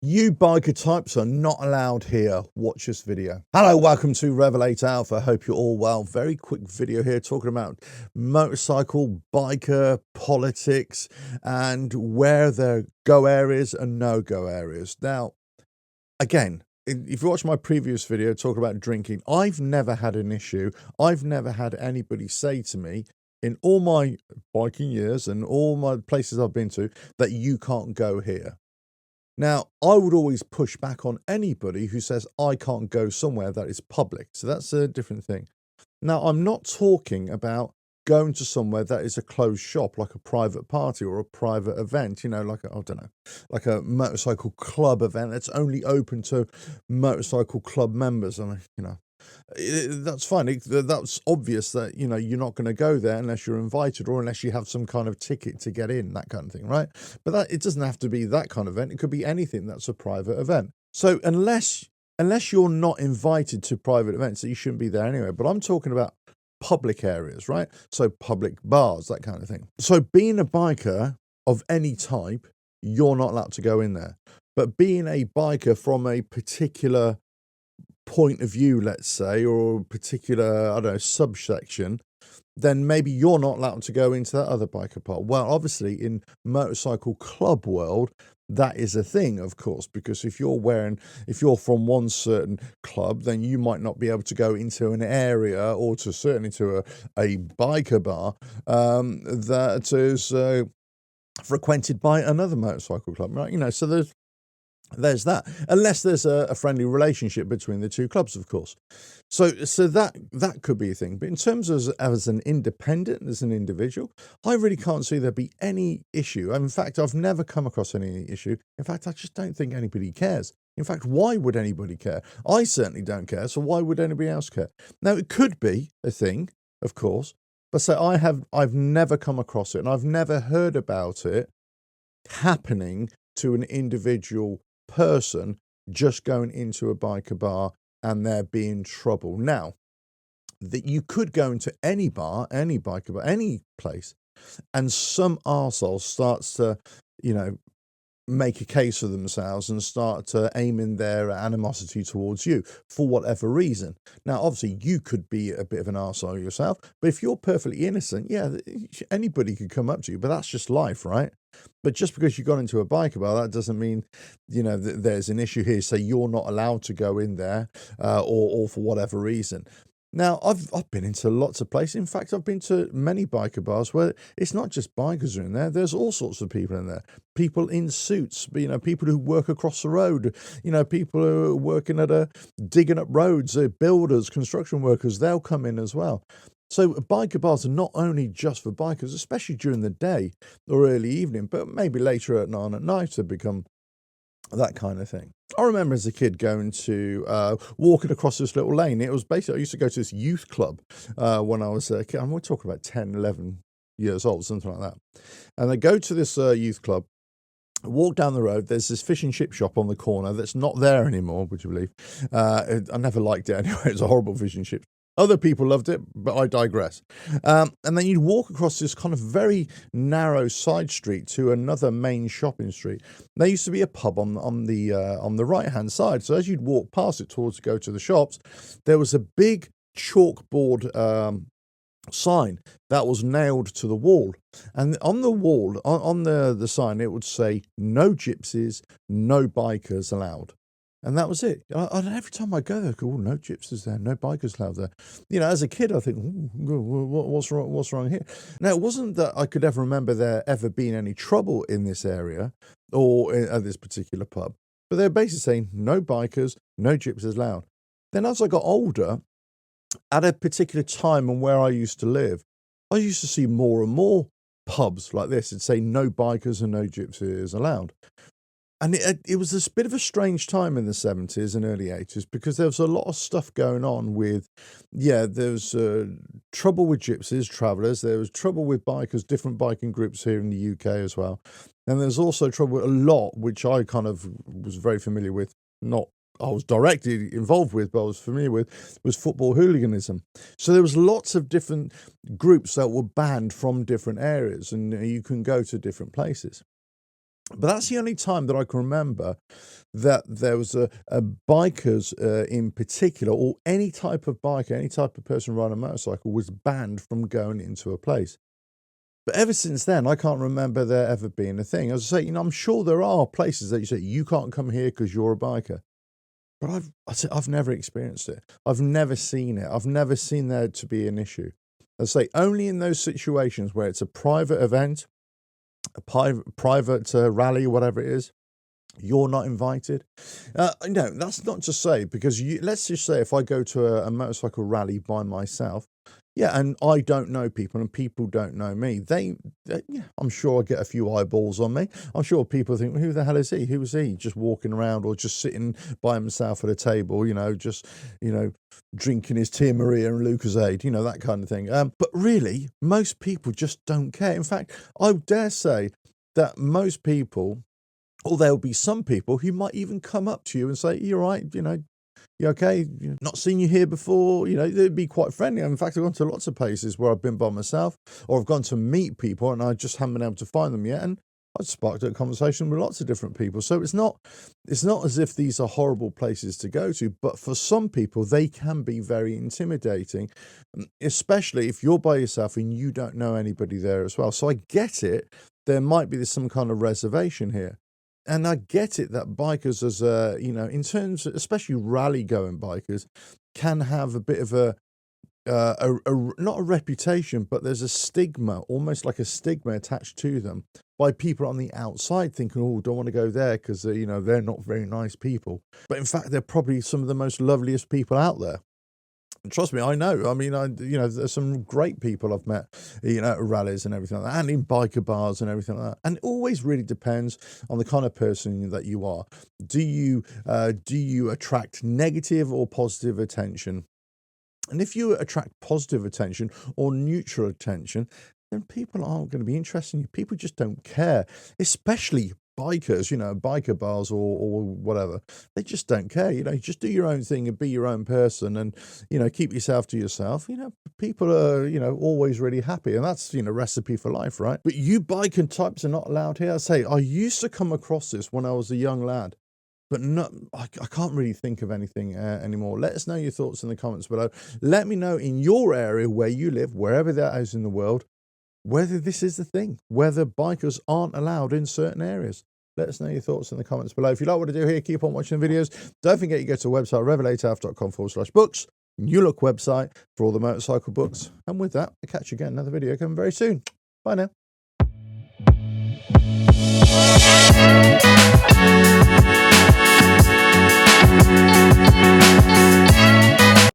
You biker types are not allowed here. Watch this video. Hello, welcome to RevelatorAlf. I hope you're all well. Very quick video here talking about motorcycle, biker, politics, and where there go areas and no-go areas. Now, again, if you watch my previous video talking about drinking, I've never had an issue. I've never had anybody say to me in all my biking years and all my places I've been to that you can't go here. Now, I would always push back on anybody who says I can't go somewhere that is public. So that's a different thing. Now, I'm not talking about going to somewhere that is a closed shop, like a private party or a private event, like I don't know, like a motorcycle club event that's only open to motorcycle club members. I mean, that's fine. That's obvious that, you're not going to go there unless you're invited or unless you have some kind of ticket to get in, that kind of thing, right? But it doesn't have to be that kind of event. It could be anything that's a private event. So unless you're not invited to private events, you shouldn't be there anyway. But I'm talking about public areas, right? So public bars, that kind of thing. So being a biker of any type, you're not allowed to go in there. But being a biker from a particular point of view, let's say, or a particular, I don't know, subsection, then maybe you're not allowed to go into that other biker part. Well, obviously in motorcycle club world, that is a thing, of course, because if you're from one certain club, then you might not be able to go into an area or certainly to a biker bar that is frequented by another motorcycle club, right? So there's that, unless there's a friendly relationship between the two clubs, of course. So that could be a thing. But in terms of as an independent, as an individual, I really can't see there be any issue. In fact, I've never come across any issue. In fact, I just don't think anybody cares. In fact, why would anybody care? I certainly don't care, so why would anybody else care? Now, it could be a thing, of course, but so I've never come across it, and I've never heard about it happening to an individual person just going into a biker bar and there being trouble. Now, that you could go into any bar, any biker bar, any place, and some arsehole starts to, make a case for themselves and start to aiming their animosity towards you for whatever reason. Now, obviously, you could be a bit of an arsehole yourself, but if you're perfectly innocent, yeah, anybody could come up to you, but that's just life, right? But just because you got into a biker bar, that doesn't mean, that there's an issue here. So you're not allowed to go in there or for whatever reason. Now, I've been into lots of places. In fact, I've been to many biker bars where it's not just bikers are in there. There's all sorts of people in there. People in suits, people who work across the road, people who are working digging up roads, builders, construction workers, they'll come in as well. So biker bars are not only just for bikers, especially during the day or early evening, but maybe later on at night to become that kind of thing. I remember as a kid going to walking across this little lane. It was basically, I used to go to this youth club when I was a kid. We're talking about 10, 11 years old, something like that. And I go to this youth club, walk down the road. There's this fish and chip shop on the corner that's not there anymore, would you believe? I never liked it anyway. It's a horrible fish and chip. Other people loved it, but I digress. And then you'd walk across this kind of very narrow side street to another main shopping street. There used to be a pub on the right-hand side. So as you'd walk past it towards to go to the shops, there was a big chalkboard sign that was nailed to the wall. And on the wall, on the sign, it would say, "No gypsies, no bikers allowed." And that was it. And every time I go there, I go, no gypsies there, no bikers allowed there. As a kid, I think, what's wrong here? Now, it wasn't that I could ever remember there ever being any trouble in this area or at this particular pub. But they're basically saying, no bikers, no gypsies allowed. Then as I got older, at a particular time and where I used to live, I used to see more and more pubs like this. It'd say, no bikers and no gypsies allowed. And it was this bit of a strange time in the 70s and early 80s because there was a lot of stuff going on with, there was trouble with gypsies, travellers. There was trouble with bikers, different biking groups here in the UK as well. And there's also trouble with a lot, which I kind of was very familiar with, not I was directly involved with, but I was familiar with, was football hooliganism. So there was lots of different groups that were banned from different areas and you can go to different places. But that's the only time that I can remember that there was a bikers in particular, or any type of biker, any type of person riding a motorcycle was banned from going into a place. But ever since then, I can't remember there ever being a thing. As I say, I'm sure there are places that you say, you can't come here because you're a biker. But I've never experienced it. I've never seen it. I've never seen there to be an issue. As I say, only in those situations where it's a private event, a private rally, whatever it is, you're not invited. No, that's not to say, because let's just say if I go to a motorcycle rally by myself, yeah, and I don't know people and people don't know me, yeah, I'm sure I get a few eyeballs on me. I'm sure people think, well, who the hell is he? Who is he? Just walking around or just sitting by himself at a table, just, drinking his Tia Maria and Lucozade, that kind of thing. But really, most people just don't care. In fact, I dare say that most people, or there'll be some people who might even come up to you and say, you're right, you okay? Not seen you here before. They'd be quite friendly. In fact, I've gone to lots of places where I've been by myself, or I've gone to meet people and I just haven't been able to find them yet. And I've sparked a conversation with lots of different people. So it's not as if these are horrible places to go to, but for some people, they can be very intimidating, especially if you're by yourself and you don't know anybody there as well. So I get it. There might be some kind of reservation here. And I get it that bikers, as in terms, especially rally-going bikers, can have a bit of a not a reputation, but there's a stigma, almost like a stigma attached to them by people on the outside thinking, oh, don't want to go there because, they're not very nice people. But in fact, they're probably some of the most loveliest people out there. And trust me, I know. I mean, there's some great people I've met, at rallies and everything like that, and in biker bars and everything like that. And it always really depends on the kind of person that you are. Do you attract negative or positive attention? And if you attract positive attention or neutral attention, then people aren't going to be interested in you. People just don't care, especially bikers, biker bars or whatever. They just don't care. Just do your own thing and be your own person and, keep yourself to yourself. People are, always really happy. And that's, recipe for life, right? But you biker types are not allowed here. I used to come across this when I was a young lad. But I can't really think of anything anymore. Let us know your thoughts in the comments below. Let me know in your area where you live, wherever that is in the world, whether this is the thing, whether bikers aren't allowed in certain areas. Let us know your thoughts in the comments below. If you like what I do here, keep on watching the videos. Don't forget you go to the website, RevelatorAlf.com/books. New look website for all the motorcycle books. And with that, I'll catch you again in another video coming very soon. Bye now.